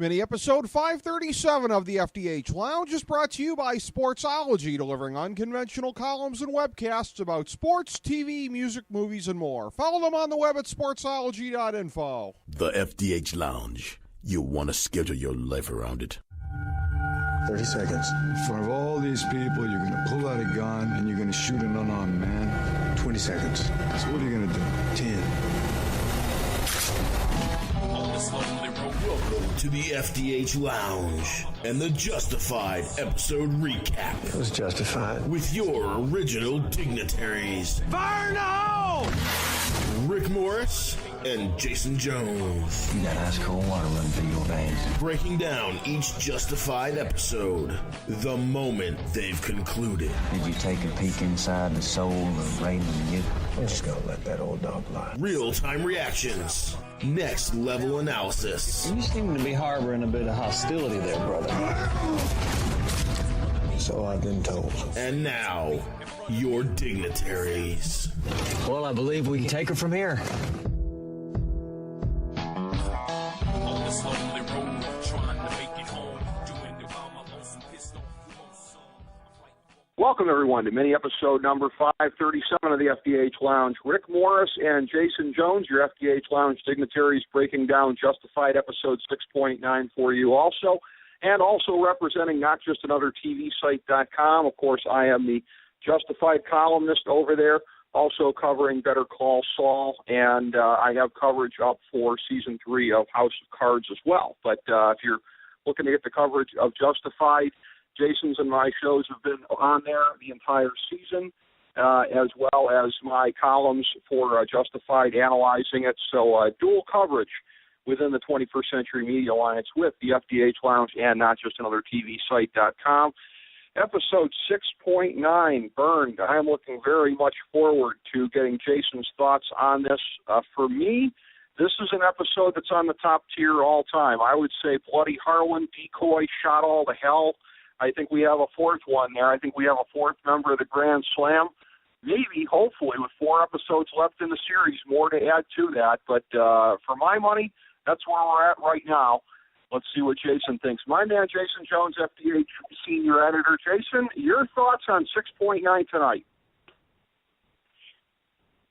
Mini episode 537 of the FDH Lounge is brought to you by Sportsology, delivering unconventional columns and webcasts about sports, TV, music, movies, and more. Follow them on the web at sportsology.info. The FDH Lounge. You want to schedule your life around it. 30 seconds. In front of all these people, you're going to pull out a gun and you're going to shoot an unarmed man. 20 seconds. So what are you going to do? 10. Welcome to the FDH Lounge and the Justified episode recap. It was justified. With your original dignitaries, Fire in the hole! Rick Morris and Jason Jones. You got ice cold water running through your veins. Breaking down each Justified episode the moment they've concluded. Did you take a peek inside the soul of Raymond Newton? I'm just going to let that old dog lie. Real-time reactions. Next level analysis. You seem to be harboring a bit of hostility there, brother. So I've been told. And now, your dignitaries. Well, I believe we can take her from here. Welcome, everyone, to mini episode number 537 of the FDH Lounge. Rick Morris and Jason Jones, your FDH Lounge dignitaries, breaking down Justified episode 6.9 for you also, and also representing not just another TV site.com. Of course, I am the Justified columnist over there, also covering Better Call Saul, and I have coverage up for Season 3 of House of Cards as well. But if you're looking to get the coverage of Justified, Jason's and my shows have been on there the entire season, as well as my columns for Justified analyzing it. So dual coverage within the 21st Century Media Alliance with the FDH Lounge and not just another TV site.com. Episode 6.9, Burned. I am looking very much forward to getting Jason's thoughts on this. For me, this is an episode that's on the top tier all time. I would say Bloody Harlan, Decoy, Shot All to Hell. I think we have a fourth one there. I think we have a fourth member of the Grand Slam. Maybe, hopefully, with 4 episodes left in the series, more to add to that. But for my money, that's where we're at right now. Let's see what Jason thinks. My man, Jason Jones, FDH Senior Editor. Jason, your thoughts on 6.9 tonight?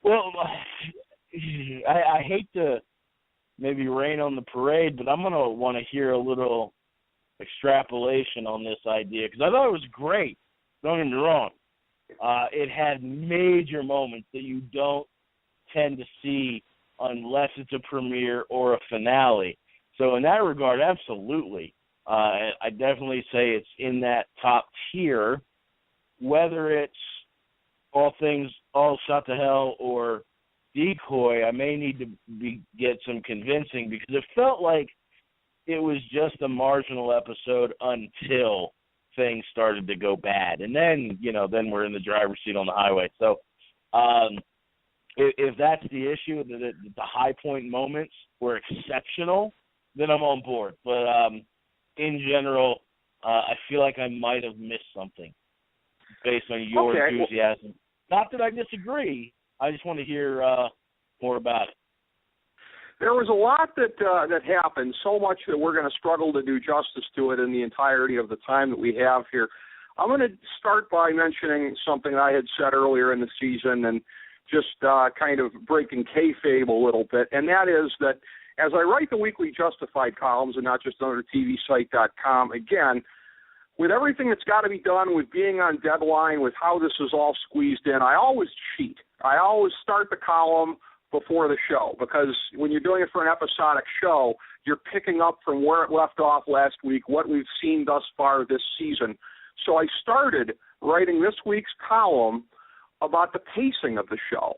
Well, I hate to maybe rain on the parade, but I'm going to want to hear a little extrapolation on this idea, because I thought it was great. Don't get me wrong. It had major moments that you don't tend to see unless it's a premiere or a finale. So in that regard, absolutely. I definitely say it's in that top tier. Whether it's all shot to hell or Decoy, I may need to get some convincing, because it felt like it was just a marginal episode until things started to go bad. And then, then we're in the driver's seat on the highway. So if that's the issue, the high point moments were exceptional, then I'm on board. But in general, I feel like I might have missed something based on your enthusiasm. Not that I disagree. I just want to hear more about it. There was a lot that happened, so much that we're going to struggle to do justice to it in the entirety of the time that we have here. I'm going to start by mentioning something I had said earlier in the season and just kind of breaking kayfabe a little bit, and that is that as I write the weekly Justified columns and not just another TV site.com, again, with everything that's got to be done, with being on deadline, with how this is all squeezed in, I always cheat. I always start the column before the show, because when you're doing it for an episodic show, you're picking up from where it left off last week, what we've seen thus far this season. So I started writing this week's column about the pacing of the show,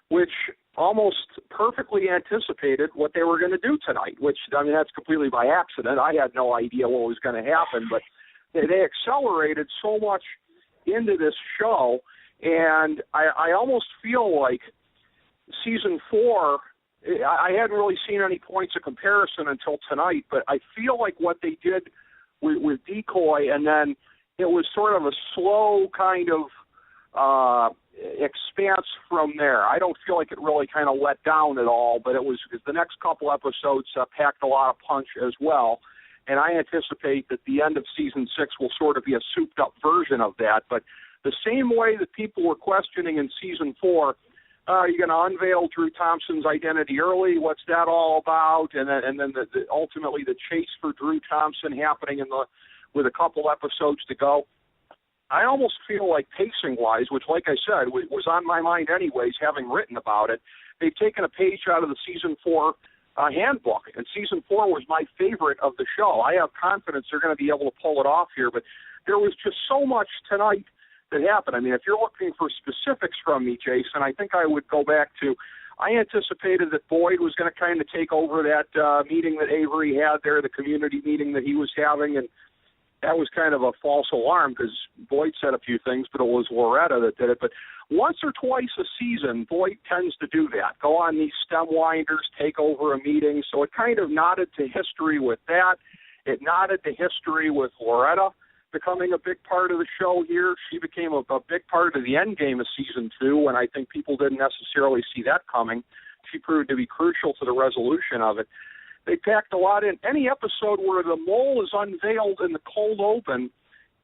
which almost perfectly anticipated what they were going to do tonight, which, I mean, that's completely by accident. I had no idea what was going to happen, but they accelerated so much into this show, and I almost feel like Season 4, I hadn't really seen any points of comparison until tonight, but I feel like what they did with Decoy, and then it was sort of a slow kind of expanse from there. I don't feel like it really kind of let down at all, but it was the next couple episodes packed a lot of punch as well. and I anticipate that the end of season 6 will sort of be a souped-up version of that. But the same way that people were questioning in season 4, are you going to unveil Drew Thompson's identity early? What's that all about? And then ultimately the chase for Drew Thompson happening with a couple episodes to go. I almost feel like pacing-wise, which, like I said, was on my mind anyways, having written about it, they've taken a page out of the season 4 handbook, and season 4 was my favorite of the show. I have confidence they're going to be able to pull it off here, but there was just so much tonight that happened. I mean, if you're looking for specifics from me, Jason, I think I would go back to, I anticipated that Boyd was going to kind of take over that meeting that Avery had there, the community meeting that he was having, and that was kind of a false alarm because Boyd said a few things, but it was Loretta that did it. But once or twice a season, Boyd tends to do that, go on these stem winders, take over a meeting. So it kind of nodded to history with that. It nodded to history with Loretta becoming a big part of the show here. She became a big part of the end game of season 2, and I think people didn't necessarily see that coming. She proved to be crucial to the resolution of it. They packed a lot in. Any episode where the mole is unveiled in the cold open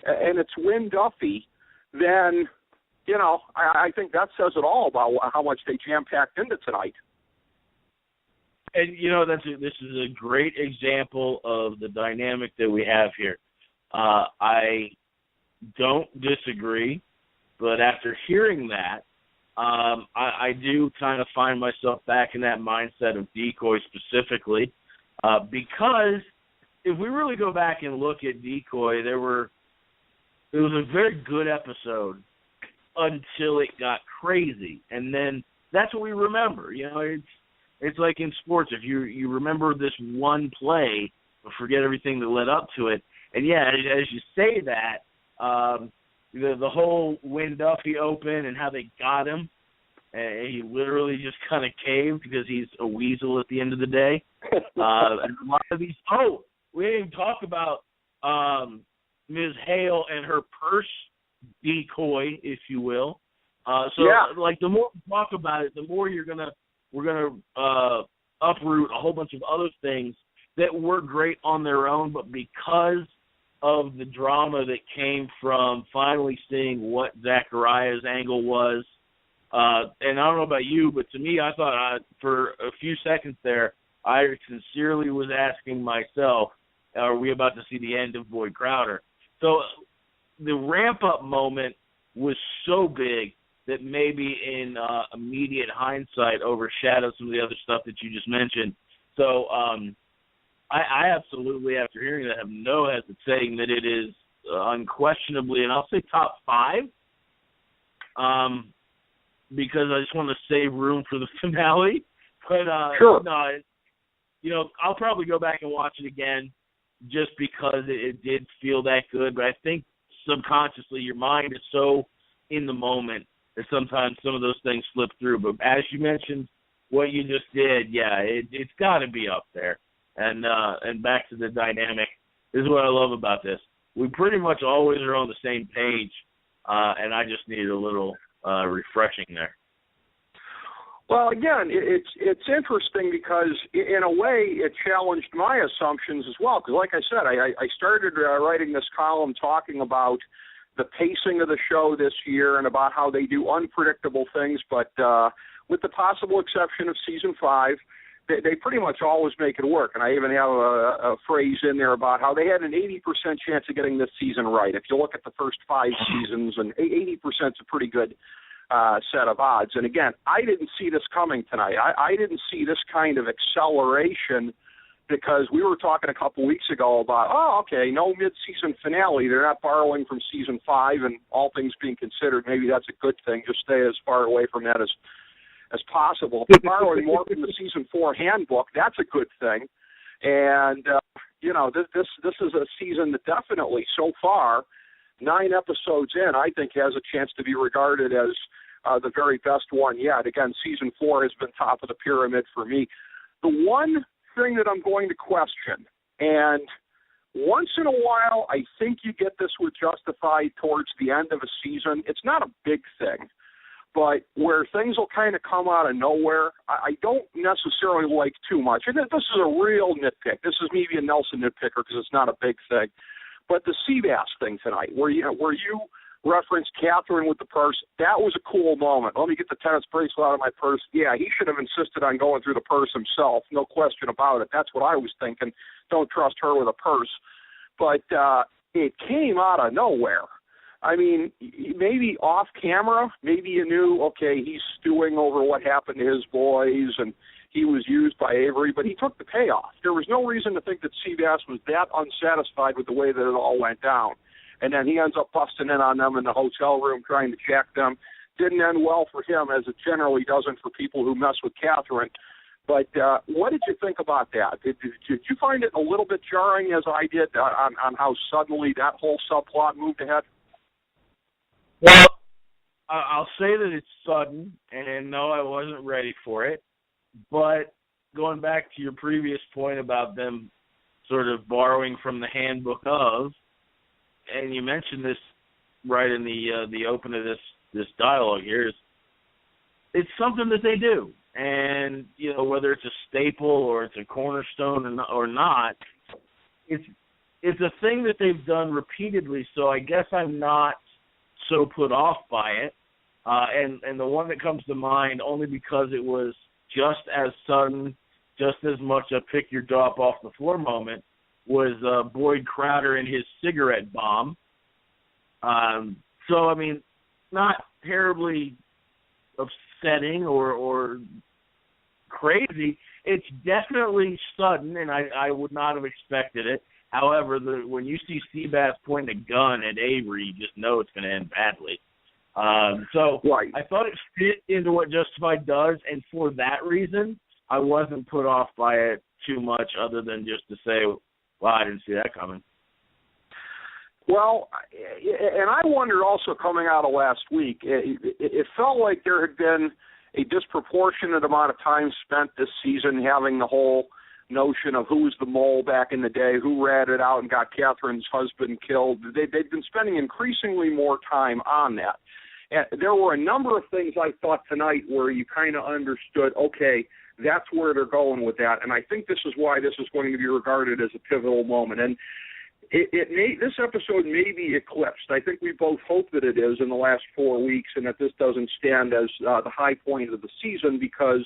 and it's Wynn Duffy, then, you know, I think that says it all about how much they jam-packed into tonight. And, you know, this is a great example of the dynamic that we have here. I don't disagree, but after hearing that, I do kind of find myself back in that mindset of Decoy specifically, because if we really go back and look at Decoy, it was a very good episode until it got crazy, and then that's what we remember. You know, it's like in sports, if you remember this one play, but forget everything that led up to it. And yeah, as you say that, the whole Wynn Duffy Open and how they got him, and he literally just kind of caved because he's a weasel at the end of the day. And a lot of these, we didn't even talk about Ms. Hale and her purse decoy, if you will. Like the more we talk about it, the more we're gonna uproot a whole bunch of other things that were great on their own, but because of the drama that came from finally seeing what Zachariah's angle was. And I don't know about you, but to me, I thought for a few seconds there, I sincerely was asking myself, are we about to see the end of Boyd Crowder? So the ramp-up moment was so big that maybe in immediate hindsight overshadowed some of the other stuff that you just mentioned. So I absolutely, after hearing that, have no hesitation that it is unquestionably, and I'll say top 5, because I just want to save room for the finale. But sure. No, you know, I'll probably go back and watch it again just because it did feel that good. But I think subconsciously your mind is so in the moment that sometimes some of those things slip through. But as you mentioned, what you just did, yeah, it's got to be up there. And back to the dynamic, this is what I love about this. We pretty much always are on the same page, and I just needed a little refreshing there. Well, again, it's interesting because in a way it challenged my assumptions as well. Because like I said, I started writing this column talking about the pacing of the show this year and about how they do unpredictable things, but with the possible exception of season 5, they pretty much always make it work. And I even have a phrase in there about how they had an 80% chance of getting this season right. If you look at the first 5 seasons, and 80% is a pretty good set of odds. And again, I didn't see this coming tonight. I didn't see this kind of acceleration because we were talking a couple weeks ago about, no mid-season finale. They're not borrowing from season 5, and all things being considered, maybe that's a good thing. Just stay as far away from that as possible. If they're borrowing more from the season 4 handbook, that's a good thing. And, this is a season that definitely, so far, 9 episodes in, I think has a chance to be regarded as the very best one yet. Again, season 4 has been top of the pyramid for me. The one thing that I'm going to question, and once in a while I think you get this with Justified towards the end of a season, it's not a big thing, But where things will kind of come out of nowhere, I don't necessarily like too much. And this is a real nitpick. This is maybe a Nelson nitpicker because it's not a big thing. But the Seabass thing tonight, where you referenced Catherine with the purse, that was a cool moment. Let me get the tennis bracelet out of my purse. Yeah, he should have insisted on going through the purse himself. No question about it. That's what I was thinking. Don't trust her with a purse. But it came out of nowhere. I mean, maybe off camera, maybe you knew, okay, he's stewing over what happened to his boys and he was used by Avery, but he took the payoff. There was no reason to think that Seabass was that unsatisfied with the way that it all went down. And then he ends up busting in on them in the hotel room trying to jack them. Didn't end well for him, as it generally doesn't for people who mess with Catherine. But what did you think about that? Did you find it a little bit jarring, as I did, on how suddenly that whole subplot moved ahead? Well, I'll say that it's sudden, and no, I wasn't ready for it. But going back to your previous point about them sort of borrowing from the handbook of, and you mentioned this right in the open of this dialogue here, is it's something that they do. And, you know, whether it's a staple or it's a cornerstone or not, it's a thing that they've done repeatedly, so I guess I'm not so put off by it. And the one that comes to mind, only because it was just as sudden, just as much a pick your jaw up off the floor moment, was Boyd Crowder and his cigarette bomb. So, I mean, not terribly upsetting or crazy. It's definitely sudden, and I would not have expected it. However, when you see Seabass point a gun at Avery, you just know it's going to end badly. So right. I thought it fit into what Justified does, and for that reason, I wasn't put off by it too much, other than just to say, well, I didn't see that coming. Well, and I wondered also coming out of last week, it felt like there had been a disproportionate amount of time spent this season having the whole notion of who was the mole back in the day, who ratted out and got Catherine's husband killed. They'd been spending increasingly more time on that. And there were a number of things I thought tonight where you kind of understood, okay, that's where they're going with that. And I think this is why this is going to be regarded as a pivotal moment. And this episode may be eclipsed. I think we both hope that it is in the last 4 weeks, and that this doesn't stand as the high point of the season, because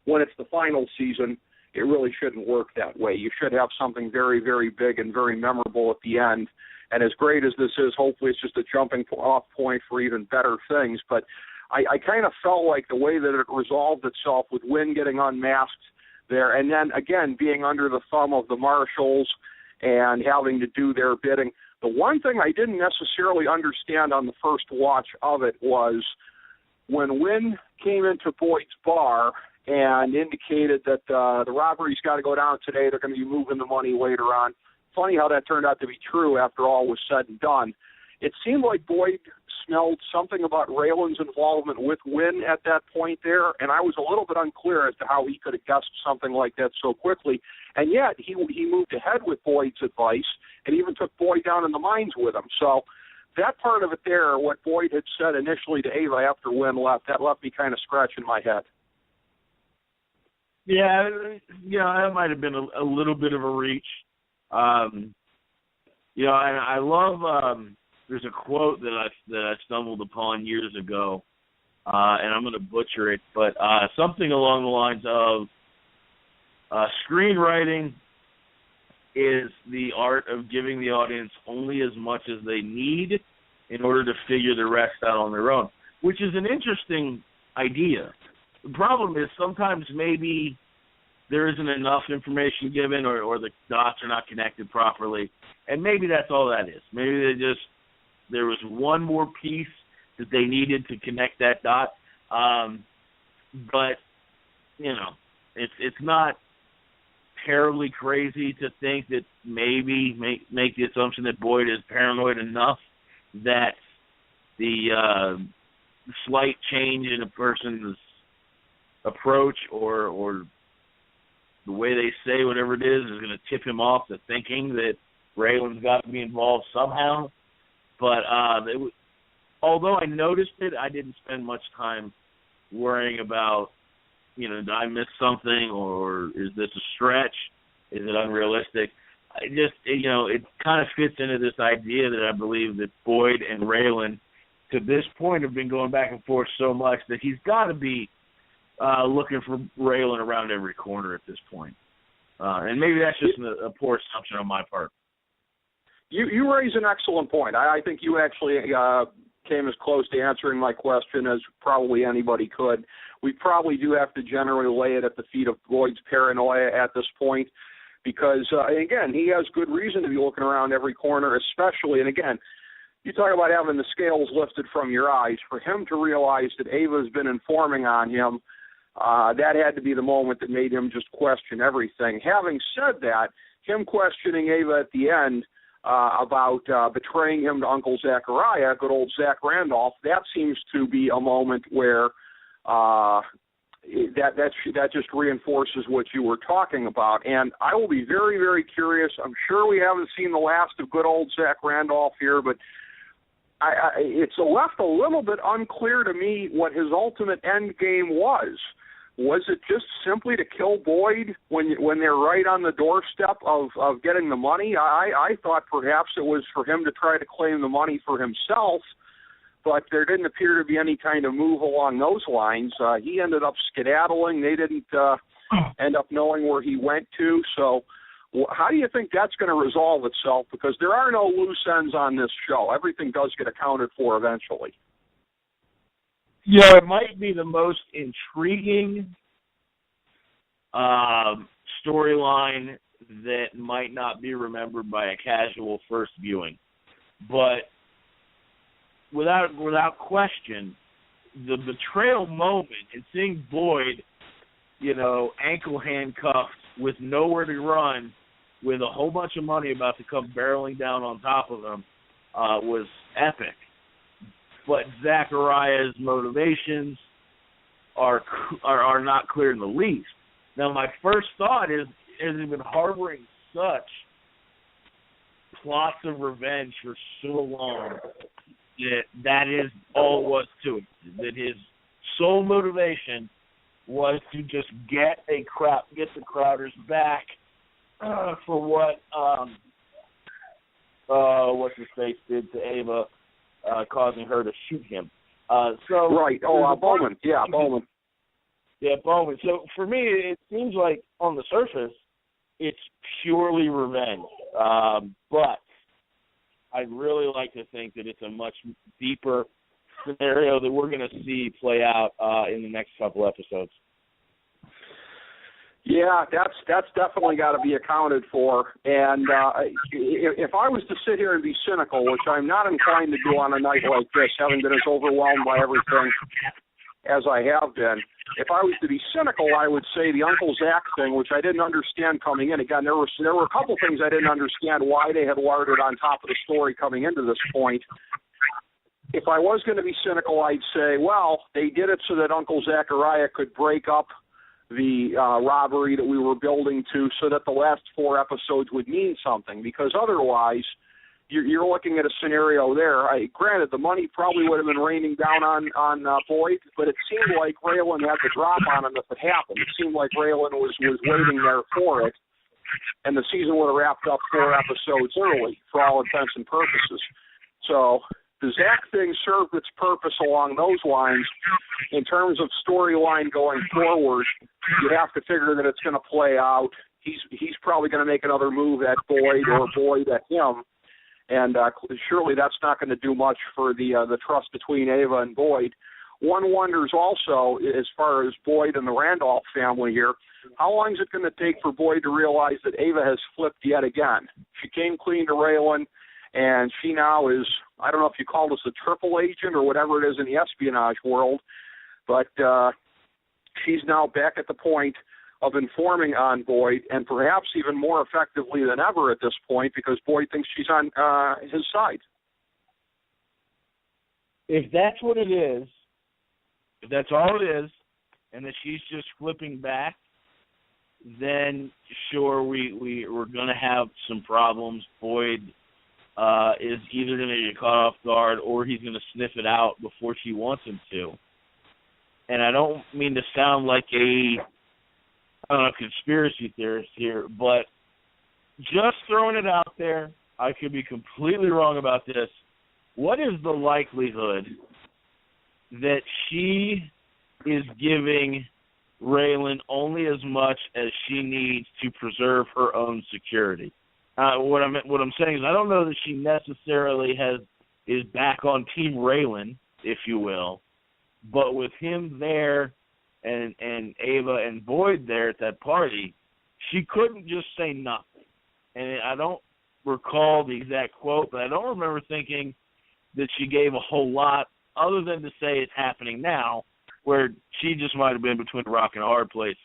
when it's the final season, it really shouldn't work that way. You should have something very, very big and very memorable at the end. And as great as this is, hopefully it's just a jumping off point for even better things. But I kind of felt like the way that it resolved itself with Wynn getting unmasked there, and then, again, being under the thumb of the marshals and having to do their bidding. The one thing I didn't necessarily understand on the first watch of it was when Wynn came into Boyd's bar and indicated that the robbery's got to go down today, they're going to be moving the money later on. Funny how that turned out to be true after all was said and done. It seemed like Boyd smelled something about Raylan's involvement with Wynn at that point there, and I was a little bit unclear as to how he could have guessed something like that so quickly. And yet he moved ahead with Boyd's advice and even took Boyd down in the mines with him. So that part of it there, what Boyd had said initially to Ava after Wynn left, that left me kind of scratching my head. Yeah, that might have been a little bit of a reach. And I love there's a quote that I stumbled upon years ago, and I'm going to butcher it, but something along the lines of screenwriting is the art of giving the audience only as much as they need in order to figure the rest out on their own, which is an interesting idea. The problem is sometimes maybe there isn't enough information given, or the dots are not connected properly, and maybe that's all that is. Maybe there was one more piece that they needed to connect that dot, but it's not terribly crazy to think that maybe make the assumption that Boyd is paranoid enough that the slight change in a person's approach or the way they say whatever it is going to tip him off to thinking that Raylan's got to be involved somehow. But although I noticed it, I didn't spend much time worrying about, did I miss something, or is this a stretch? Is it unrealistic? It kind of fits into this idea that I believe that Boyd and Raylan, to this point, have been going back and forth so much that he's got to be looking for Raylan around every corner at this point. And maybe that's just a poor assumption on my part. You raise an excellent point. I think you actually came as close to answering my question as probably anybody could. We probably do have to generally lay it at the feet of Boyd's paranoia at this point because, again, he has good reason to be looking around every corner, especially, and again, you talk about having the scales lifted from your eyes. For him to realize that Ava's been informing on him, that had to be the moment that made him just question everything. Having said that, him questioning Ava at the end about betraying him to Uncle Zachariah, good old Zach Randolph, that seems to be a moment where that just reinforces what you were talking about. And I will be very, very curious. I'm sure we haven't seen the last of good old Zach Randolph here, but it's left a little bit unclear to me what his ultimate end game was. Was it just simply to kill Boyd when they're right on the doorstep of getting the money? I thought perhaps it was for him to try to claim the money for himself, but there didn't appear to be any kind of move along those lines. He ended up skedaddling. They didn't end up knowing where he went to. So how do you think that's going to resolve itself? Because there are no loose ends on this show. Everything does get accounted for eventually. Yeah, it might be the most intriguing storyline that might not be remembered by a casual first viewing. But without question, the betrayal moment and seeing Boyd, ankle handcuffed with nowhere to run, with a whole bunch of money about to come barreling down on top of him, was epic. But Zachariah's motivations are not clear in the least. Now, my first thought is, has he been harboring such plots of revenge for so long that is all was to it? That his sole motivation was to just get the Crowders back for what what's his face did to Ava, causing her to shoot him. Right. Bowman. Yeah, Bowman. Yeah, Bowman. So for me, it seems like on the surface, it's purely revenge. But I'd really like to think that it's a much deeper scenario that we're going to see play out in the next couple episodes. Yeah, that's definitely got to be accounted for. And if I was to sit here and be cynical, which I'm not inclined to do on a night like this, having been as overwhelmed by everything as I have been, if I was to be cynical, I would say the Uncle Zach thing, which I didn't understand coming in. Again, there were a couple things I didn't understand why they had larded on top of the story coming into this point. If I was going to be cynical, I'd say, well, they did it so that Uncle Zachariah could break up the robbery that we were building to, so that the last 4 episodes would mean something, because otherwise you're looking at a scenario there. Granted, the money probably would have been raining down on Boyd, but it seemed like Raylan had the drop on him if it happened. It seemed like Raylan was waiting there for it, and the season would have wrapped up 4 episodes early for all intents and purposes. So the Zach thing served its purpose along those lines. In terms of storyline going forward, you have to figure that it's going to play out. He's probably going to make another move at Boyd or Boyd at him, and surely that's not going to do much for the trust between Ava and Boyd. One wonders also, as far as Boyd and the Randolph family here, how long is it going to take for Boyd to realize that Ava has flipped yet again? She came clean to Raylan, and she now is, I don't know if you call this a triple agent or whatever it is in the espionage world, but she's now back at the point of informing on Boyd, and perhaps even more effectively than ever at this point, because Boyd thinks she's on his side. If that's what it is, if that's all it is, and that she's just flipping back, then sure, we're going to have some problems. Boyd is either going to get caught off guard or he's going to sniff it out before she wants him to. And I don't mean to sound like a conspiracy theorist here, but just throwing it out there, I could be completely wrong about this. What is the likelihood that she is giving Raylan only as much as she needs to preserve her own security? What I'm saying is I don't know that she necessarily is back on Team Raylan, if you will, but with him there and Ava and Boyd there at that party, she couldn't just say nothing. And I don't recall the exact quote, but I don't remember thinking that she gave a whole lot other than to say it's happening now, where she just might have been between a rock and a hard place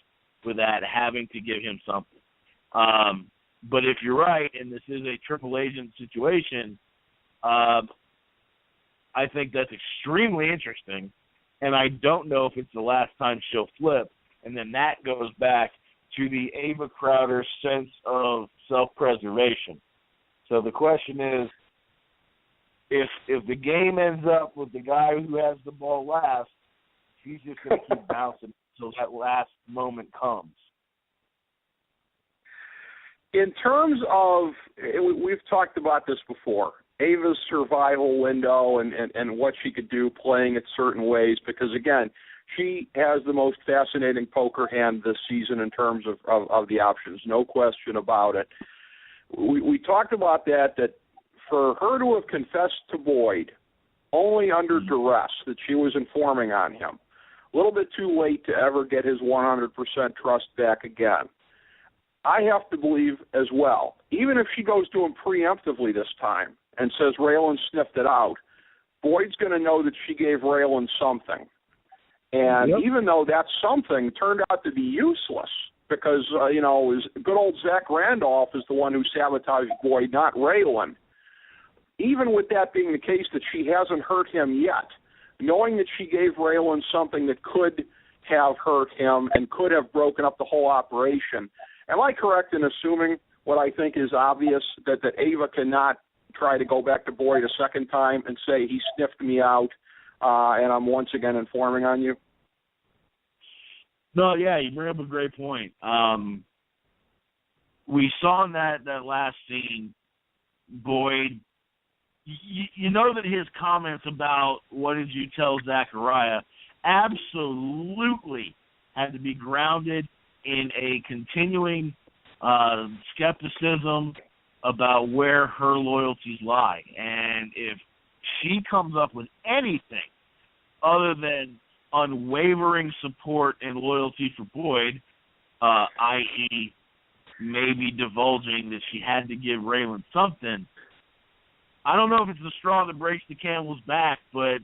with that, having to give him something. But if you're right, and this is a triple agent situation, I think that's extremely interesting. And I don't know if it's the last time she'll flip. And then that goes back to the Ava Crowder sense of self-preservation. So the question is, if the game ends up with the guy who has the ball last, she's just going to keep bouncing until that last moment comes. In terms of, we've talked about this before, Ava's survival window and what she could do playing it certain ways, because, again, she has the most fascinating poker hand this season in terms of the options, no question about it. We talked about that for her to have confessed to Boyd only under duress, that she was informing on him, a little bit too late to ever get his 100% trust back again. I have to believe as well, even if she goes to him preemptively this time and says Raylan sniffed it out, Boyd's going to know that she gave Raylan something. And even though that something turned out to be useless, because, good old Zach Randolph is the one who sabotaged Boyd, not Raylan. Even with that being the case, that she hasn't hurt him yet, knowing that she gave Raylan something that could have hurt him and could have broken up the whole operation. Am I correct in assuming what I think is obvious, that Ava cannot try to go back to Boyd a second time and say he sniffed me out and I'm once again informing on you? No, yeah, you bring up a great point. We saw in that last scene, Boyd, you know that his comments about what did you tell Zachariah absolutely had to be grounded in a continuing skepticism about where her loyalties lie. And if she comes up with anything other than unwavering support and loyalty for Boyd, i.e. maybe divulging that she had to give Raylan something, I don't know if it's the straw that breaks the camel's back, but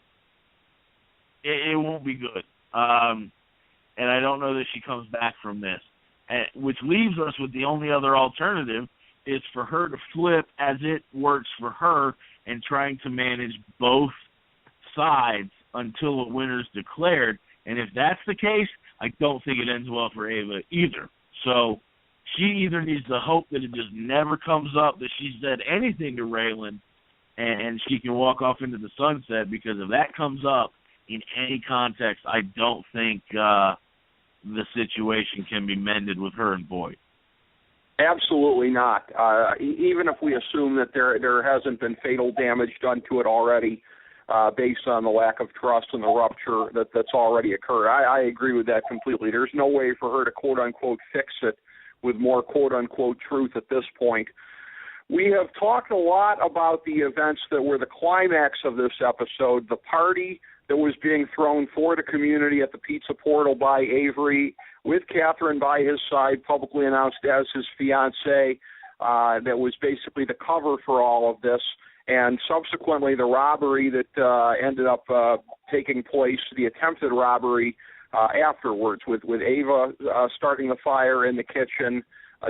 it won't be good. And I don't know that she comes back from this. Which leaves us with the only other alternative is for her to flip as it works for her and trying to manage both sides until a winner's declared. And if that's the case, I don't think it ends well for Ava either. So she either needs to hope that it just never comes up that she said anything to Raylan and she can walk off into the sunset, because if that comes up in any context, I don't think the situation can be mended with her and Boyd. Absolutely not. Even if we assume that there hasn't been fatal damage done to it already, based on the lack of trust and the rupture that's already occurred, I agree with that completely. There's no way for her to quote-unquote fix it with more quote-unquote truth at this point. We have talked a lot about the events that were the climax of this episode, the party that was being thrown for the community at the Pizza Portal by Avery, with Catherine by his side, publicly announced as his fiancée, that was basically the cover for all of this, and subsequently the robbery that ended up taking place, the attempted robbery afterwards, with Ava starting the fire in the kitchen,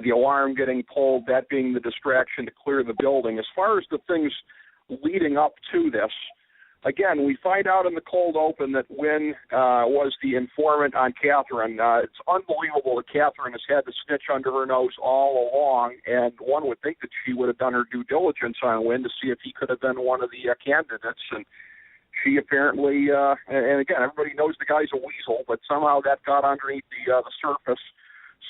the alarm getting pulled, that being the distraction to clear the building. As far as the things leading up to this, again, we find out in the cold open that Wynn was the informant on Catherine. It's unbelievable that Catherine has had the snitch under her nose all along, and one would think that she would have done her due diligence on Wynn to see if he could have been one of the candidates, and she apparently, and again, everybody knows the guy's a weasel, but somehow that got underneath the surface.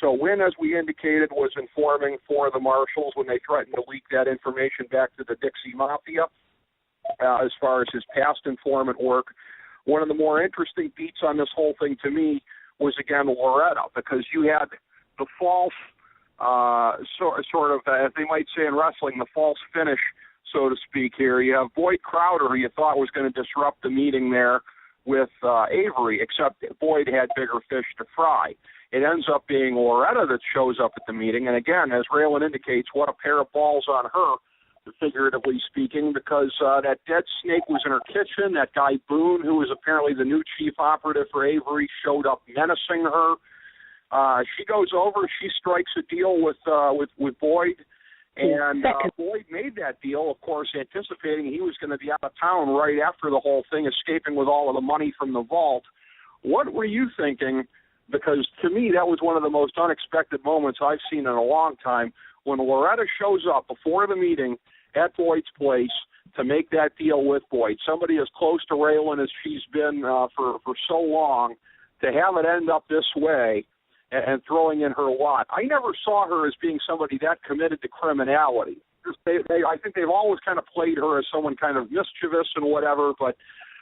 So Wynn, as we indicated, was informing for the marshals when they threatened to leak that information back to the Dixie Mafia. As far as his past informant work, one of the more interesting beats on this whole thing to me was, again, Loretta, because you had the false, sort of, as they might say in wrestling, the false finish, so to speak here. You have Boyd Crowder, who you thought was going to disrupt the meeting there with Avery, except Boyd had bigger fish to fry. It ends up being Loretta that shows up at the meeting, and again, as Raylan indicates, what a pair of balls on her, figuratively speaking, because that dead snake was in her kitchen. That guy Boone, who was apparently the new chief operative for Avery, showed up menacing her. She goes over, she strikes a deal with Boyd, and Boyd made that deal, of course, anticipating he was going to be out of town right after the whole thing, escaping with all of the money from the vault. What were you thinking? Because to me, that was one of the most unexpected moments I've seen in a long time, when Loretta shows up before the meeting at Boyd's place to make that deal with Boyd, somebody as close to Raylan as she's been for so long, to have it end up this way and throwing in her lot. I never saw her as being somebody that committed to criminality. I think they've always kind of played her as someone kind of mischievous and whatever, but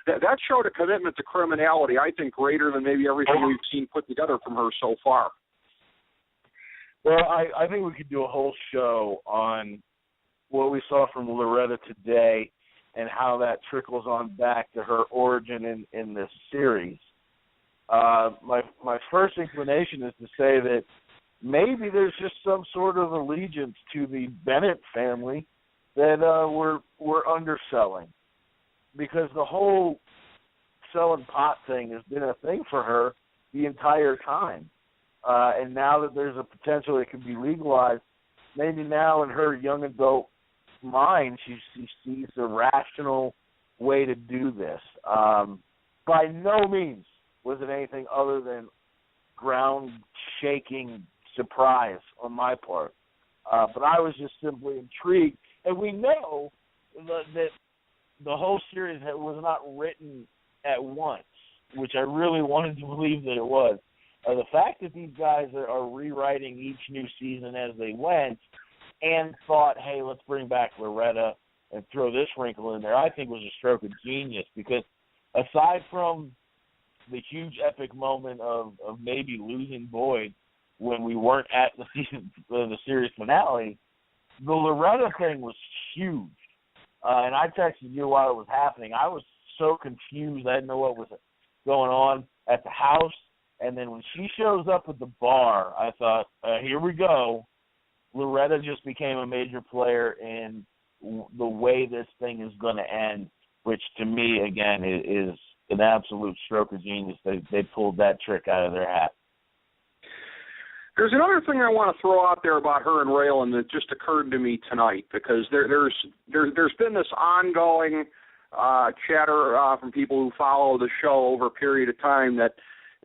that showed a commitment to criminality, I think, greater than maybe everything we've seen put together from her so far. Well, I think we could do a whole show on what we saw from Loretta today and how that trickles on back to her origin in this series. My first inclination is to say that maybe there's just some sort of allegiance to the Bennett family that we're underselling, because the whole selling pot thing has been a thing for her the entire time. And now that there's a potential it can be legalized, maybe now in her young adult mind she sees the rational way to do this. By no means was it anything other than ground-shaking surprise on my part. But I was just simply intrigued. And we know that the whole series was not written at once, which I really wanted to believe that it was. The fact that these guys are rewriting each new season as they went and thought, hey, let's bring back Loretta and throw this wrinkle in there, I think was a stroke of genius, because aside from the huge epic moment of maybe losing Boyd when we weren't at the series finale, the Loretta thing was huge. And I texted you while it was happening. I was so confused. I didn't know what was going on at the house. And then when she shows up at the bar, I thought, here we go. Loretta just became a major player in the way this thing is going to end, which to me, again, is an absolute stroke of genius. They pulled that trick out of their hat. There's another thing I want to throw out there about her and Raylan that just occurred to me tonight, because there's been this ongoing chatter from people who follow the show over a period of time that,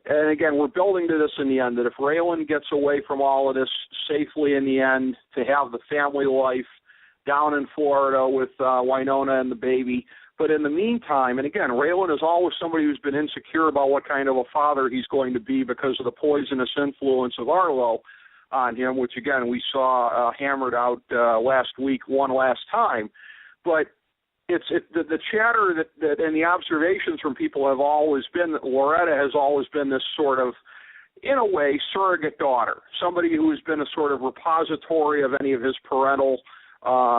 and again, we're building to this in the end, that if Raylan gets away from all of this safely in the end, to have the family life down in Florida with Winona and the baby. But in the meantime, and again, Raylan is always somebody who's been insecure about what kind of a father he's going to be because of the poisonous influence of Arlo on him, which, again, we saw hammered out last week one last time. But the chatter that and the observations from people have always been that Loretta has always been this sort of, in a way, surrogate daughter, somebody who has been a sort of repository of any of his parental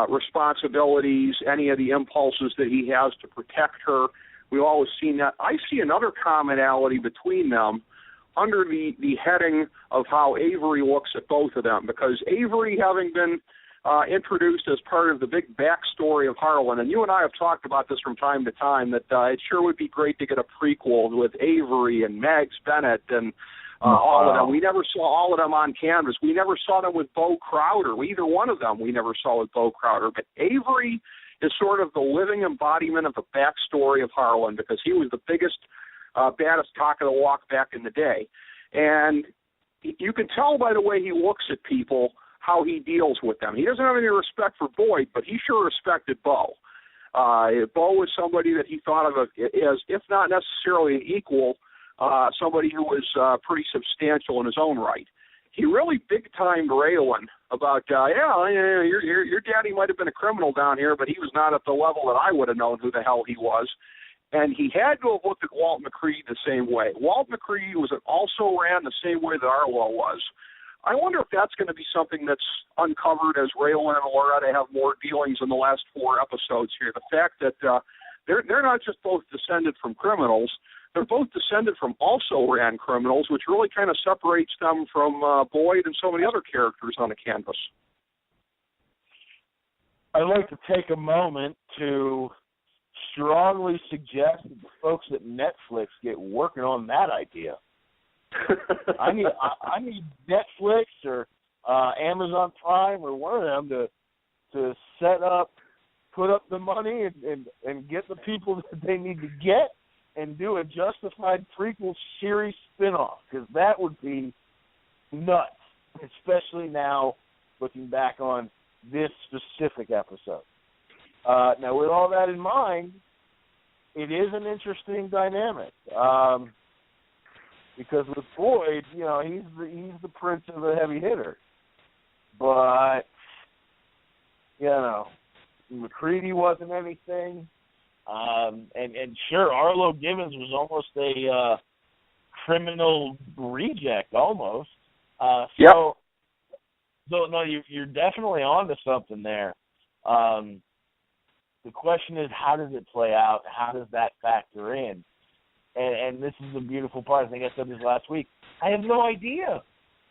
responsibilities, any of the impulses that he has to protect her. We've always seen that. I see another commonality between them under the heading of how Avery looks at both of them, because Avery, having been introduced as part of the big backstory of Harlan, and you and I have talked about this from time to time, that it sure would be great to get a prequel with Avery and Mags Bennett and all of them. We never saw all of them on canvas. We never saw them with Bo Crowder. Either one of them we never saw with Bo Crowder. But Avery is sort of the living embodiment of the backstory of Harlan, because he was the biggest, baddest cock of the walk back in the day. And you can tell by the way he looks at people how he deals with them. He doesn't have any respect for Boyd, but he sure respected Bo. Bo was somebody that he thought of as, if not necessarily an equal, somebody who was pretty substantial in his own right. He really big-timed Raylan about, your daddy might have been a criminal down here, but he was not at the level that I would have known who the hell he was. And he had to have looked at Walt McCready the same way. Walt McCready also ran the same way that Arlo was. I wonder if that's going to be something that's uncovered as Raylan and Loretta have more dealings in the last 4 episodes here. The fact that they're not just both descended from criminals, they're both descended from also ran criminals, which really kind of separates them from Boyd and so many other characters on the canvas. I'd like to take a moment to strongly suggest that the folks at Netflix get working on that idea. I need Netflix or Amazon Prime or one of them to put up the money and get the people that they need to get and do a Justified prequel series spinoff, because that would be nuts, especially now looking back on this specific episode. Now, with all that in mind, it is an interesting dynamic. Because with Boyd, he's the prince of the heavy hitter. But, McCready wasn't anything. And sure, Arlo Gibbons was almost a criminal reject, almost. So no, you're definitely onto something there. The question is, how does it play out? How does that factor in? And this is the beautiful part. I think I said this last week. I have no idea.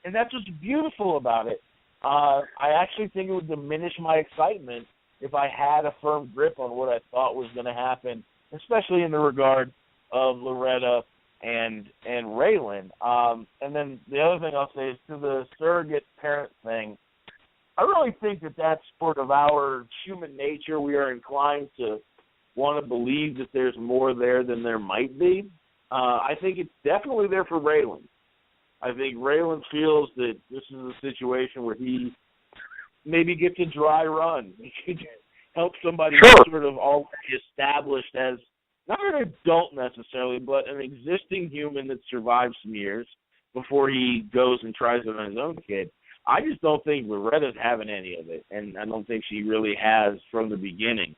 And that's what's beautiful about it. I actually think it would diminish my excitement if I had a firm grip on what I thought was going to happen, especially in the regard of Loretta and Raylan. And then the other thing I'll say is to the surrogate parent thing, I really think that that's sort of our human nature. We are inclined to want to believe that there's more there than there might be. I think it's definitely there for Raylan. I think Raylan feels that this is a situation where he maybe gets a dry run. He could help somebody sort of already established as not an adult necessarily, but an existing human that survived some years before he goes and tries it on his own kid. I just don't think Loretta's having any of it, and I don't think she really has from the beginning.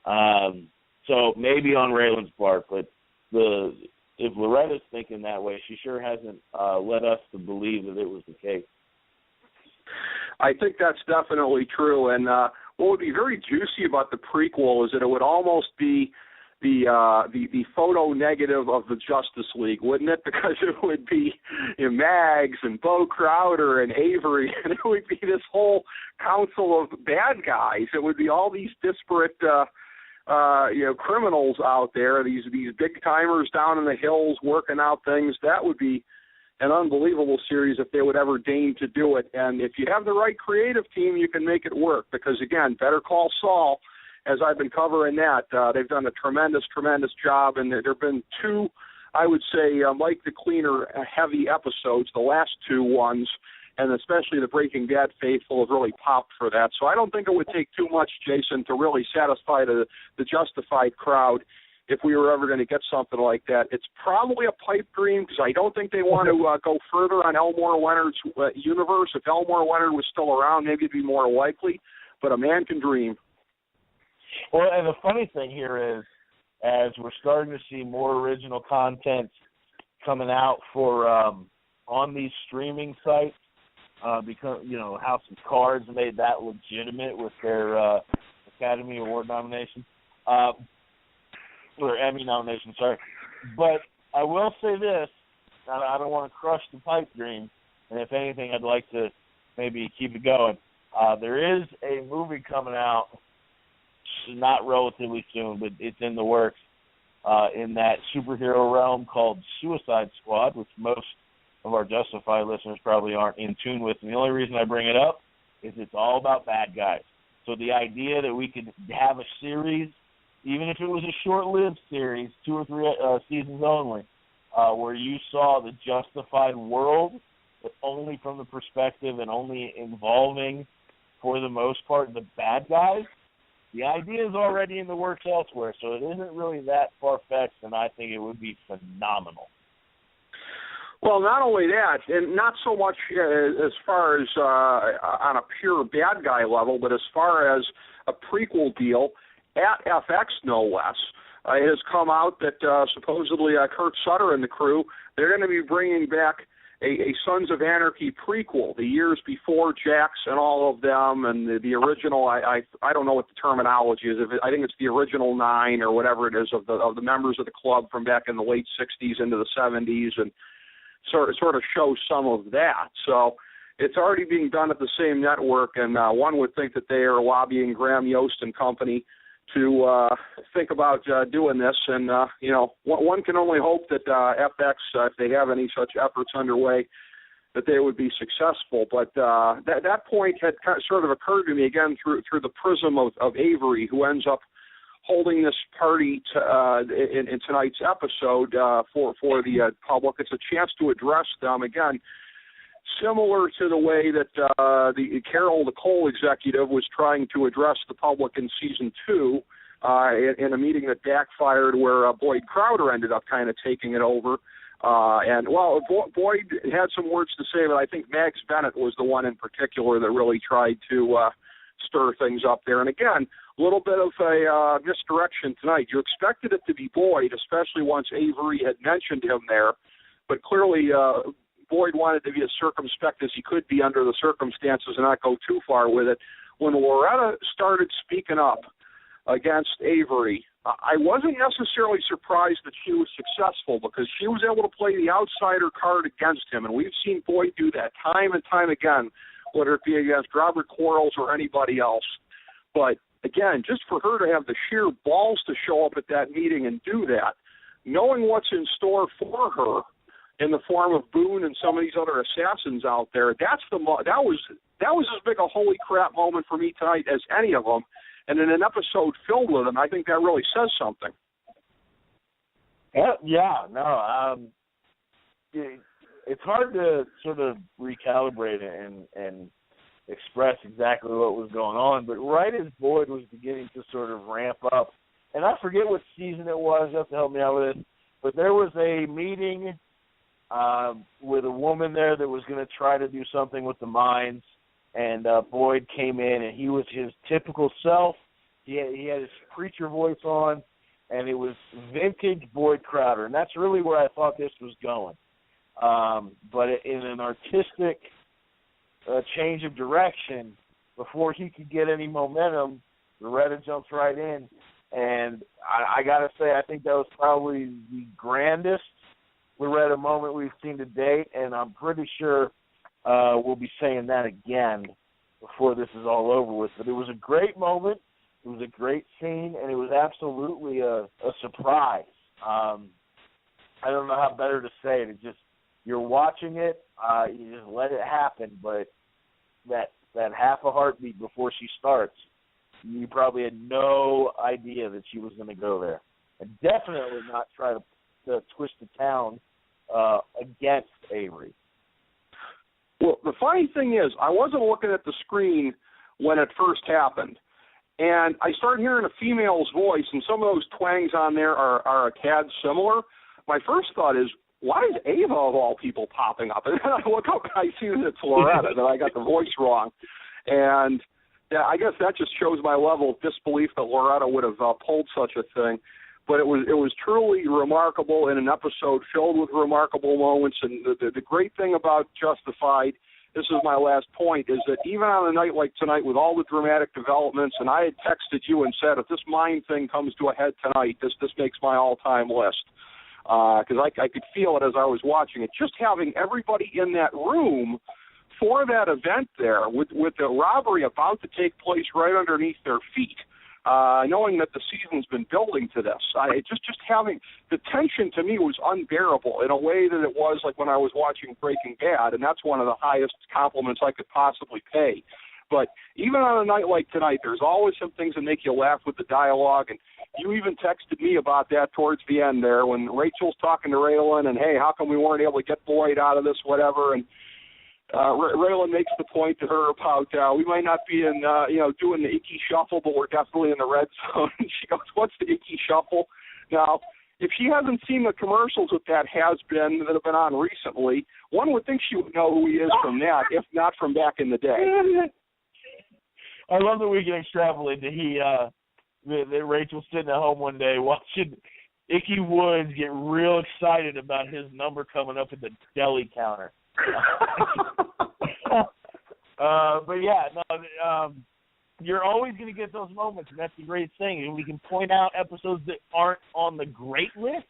So maybe on Raylan's part, but if Loretta's thinking that way, she sure hasn't led us to believe that it was the case. I think that's definitely true, and what would be very juicy about the prequel is that it would almost be the photo negative of the Justice League, wouldn't it? Because it would be Mags and Bo Crowder and Avery, and it would be this whole council of bad guys. It would be all these disparate criminals out there, these big timers down in the hills working out things. That would be an unbelievable series if they would ever deign to do it. And if you have the right creative team, you can make it work. Because again, Better Call Saul, as I've been covering that, they've done a tremendous job, and there have been 2, I would say, Mike the Cleaner heavy episodes, the last 2 ones, and especially the Breaking Bad faithful have really popped for that. So I don't think it would take too much, Jason, to really satisfy the Justified crowd if we were ever going to get something like that. It's probably a pipe dream, because I don't think they want to go further on Elmore Leonard's universe. If Elmore Leonard was still around, maybe it'd be more likely, but a man can dream. Well, and the funny thing here is, as we're starting to see more original content coming out for on these streaming sites, because House of Cards made that legitimate with their Academy Award nomination, or Emmy nomination, sorry. But I will say this, I don't want to crush the pipe dream, and if anything, I'd like to maybe keep it going. There is a movie coming out, not relatively soon, but it's in the works, in that superhero realm called Suicide Squad, which most of our Justified listeners probably aren't in tune with. And the only reason I bring it up is it's all about bad guys. So the idea that we could have a series, even if it was a short-lived series, 2 or 3 seasons only, where you saw the Justified world, but only from the perspective and only involving, for the most part, the bad guys, the idea is already in the works elsewhere, so it isn't really that far-fetched, and I think it would be phenomenal. Well, not only that, and not so much as far as on a pure bad guy level, but as far as a prequel deal at FX, no less. It has come out that supposedly Kurt Sutter and the crew, they're going to be bringing back a Sons of Anarchy prequel, the years before Jax and all of them, and the original. I don't know what the terminology is. I think it's the original 9 or whatever it is of the members of the club from back in the late '60s into the '70s, and sort of show some of that. So it's already being done at the same network, and one would think that they are lobbying Graham Yost and company to think about doing this. And, one can only hope that FX, if they have any such efforts underway, that they would be successful. But that point had sort of occurred to me again through the prism of Avery, who ends up holding this party in tonight's episode for the public. It's a chance to address them again, similar to the way that the Carol, the Cole executive, was trying to address the public in season 2 in a meeting that backfired, where Boyd Crowder ended up kind of taking it over. Boyd had some words to say, but I think Mags Bennett was the one in particular that really tried to stir things up there. And again, a little bit of a misdirection tonight. You expected it to be Boyd, especially once Avery had mentioned him there, but clearly Boyd wanted to be as circumspect as he could be under the circumstances and not go too far with it. When Loretta started speaking up against Avery, I wasn't necessarily surprised that she was successful, because she was able to play the outsider card against him, and we've seen Boyd do that time and time again, whether it be against Robert Quarles or anybody else. But again, just for her to have the sheer balls to show up at that meeting and do that, knowing what's in store for her in the form of Boone and some of these other assassins out there, that was as big a holy crap moment for me tonight as any of them. And in an episode filled with them, I think that really says something. It's hard to sort of recalibrate it and express exactly what was going on, but right as Boyd was beginning to sort of ramp up, and I forget what season it was, you have to help me out with it, but there was a meeting with a woman there that was going to try to do something with the mines, and Boyd came in, and he was his typical self. He had his preacher voice on, and it was vintage Boyd Crowder, and that's really where I thought this was going. But in an artistic change of direction, before he could get any momentum, Loretta jumps right in, and I got to say, I think that was probably the grandest Loretta moment we've seen to date, and I'm pretty sure we'll be saying that again before this is all over with. But it was a great moment, it was a great scene, and it was absolutely a surprise. I don't know how better to say it. It just, you're watching it, you just let it happen, but that half a heartbeat before she starts, you probably had no idea that she was going to go there. And definitely not try to twist the town against Avery. Well, the funny thing is, I wasn't looking at the screen when it first happened, and I started hearing a female's voice, and some of those twangs on there are a tad similar. My first thought is, why is Ava, of all people, popping up? And then I look up and I see that it's Loretta, that I got the voice wrong. And yeah, I guess that just shows my level of disbelief that Loretta would have pulled such a thing. But it was truly remarkable in an episode filled with remarkable moments. And the great thing about Justified, this is my last point, is that even on a night like tonight with all the dramatic developments, and I had texted you and said, if this mine thing comes to a head tonight, this makes my all-time list. Because I could feel it as I was watching it. Just having everybody in that room for that event there, with the robbery about to take place right underneath their feet, knowing that the season's been building to this. Just having the tension to me was unbearable in a way that it was like when I was watching Breaking Bad, and that's one of the highest compliments I could possibly pay. But even on a night like tonight, there's always some things that make you laugh with the dialogue. And you even texted me about that towards the end there when Rachel's talking to Raylan and, hey, how come we weren't able to get Boyd out of this, whatever. And Raylan makes the point to her about we might not be in, doing the icky shuffle, but we're definitely in the red zone. And she goes, what's the icky shuffle? Now, if she hasn't seen the commercials with that has-been that have been on recently, one would think she would know who he is from that, if not from back in the day. I love that we can extrapolate that that Rachel's sitting at home one day watching Icky Woods get real excited about his number coming up at the deli counter. But yeah, no, you're always going to get those moments, and that's the great thing. And we can point out episodes that aren't on the great list,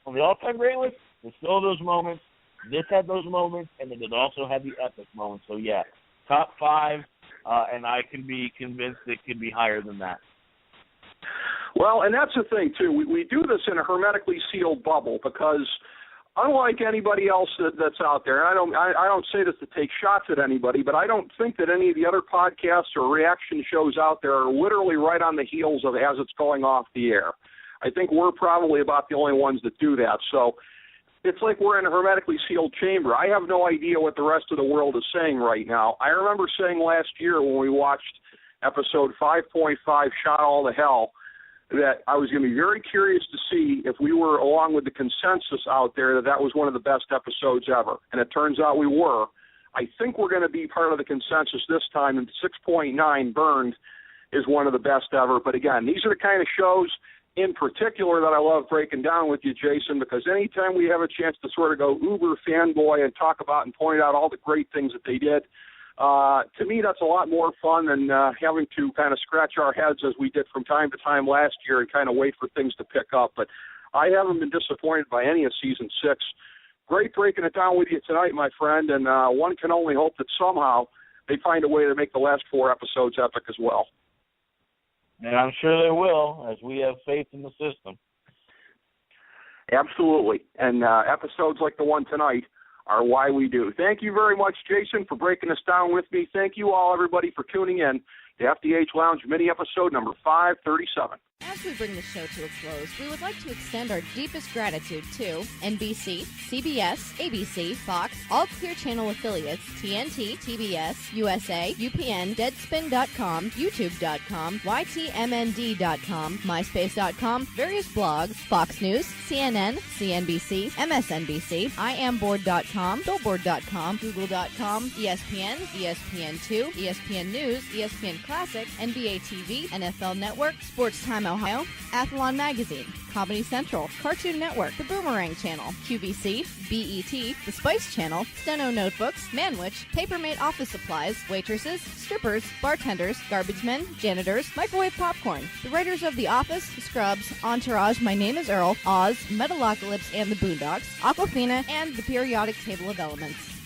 on the all-time great list. There's still those moments. This had those moments, and then it also had the epic moments. So yeah, top 5, and I can be convinced it could be higher than that. Well, and that's the thing, too. We do this in a hermetically sealed bubble because unlike anybody else that's out there, and I don't say this to take shots at anybody, but I don't think that any of the other podcasts or reaction shows out there are literally right on the heels of as it's going off the air. I think we're probably about the only ones that do that. So it's like we're in a hermetically sealed chamber. I have no idea what the rest of the world is saying right now. I remember saying last year when we watched episode 5.5, Shot All to Hell, that I was going to be very curious to see if we were, along with the consensus out there, that was one of the best episodes ever. And it turns out we were. I think we're going to be part of the consensus this time, and 6.9, Burned, is one of the best ever. But again, these are the kind of shows in particular that I love breaking down with you, Jason, because anytime we have a chance to sort of go uber fanboy and talk about and point out all the great things that they did, to me, that's a lot more fun than having to kind of scratch our heads as we did from time to time last year and kind of wait for things to pick up. But I haven't been disappointed by any of Season 6. Great breaking it down with you tonight, my friend, and one can only hope that somehow they find a way to make the last 4 episodes epic as well. And I'm sure they will, as we have faith in the system. Absolutely. And episodes like the one tonight are why we do. Thank you very much, Jason, for breaking this down with me. Thank you all, everybody, for tuning in to FDH Lounge mini episode number 537. As we bring the show to a close, we would like to extend our deepest gratitude to NBC, CBS, ABC, Fox, all Clear Channel affiliates, TNT, TBS, USA, UPN, Deadspin.com, YouTube.com, YTMND.com, MySpace.com, various blogs, Fox News, CNN, CNBC, MSNBC, IamBoard.com, Billboard.com, Google.com, ESPN, ESPN2, ESPN News, ESPN Classic, NBA TV, NFL Network, Sports Time Ohio, Athlon Magazine, Comedy Central, Cartoon Network, The Boomerang Channel, QVC, BET, The Spice Channel, Steno Notebooks, Manwich, Papermate Office Supplies, waitresses, strippers, bartenders, garbage men, janitors, microwave popcorn, the writers of The Office, Scrubs, Entourage, My Name is Earl, Oz, Metalocalypse and the Boondocks, Aquafina, and the Periodic Table of Elements.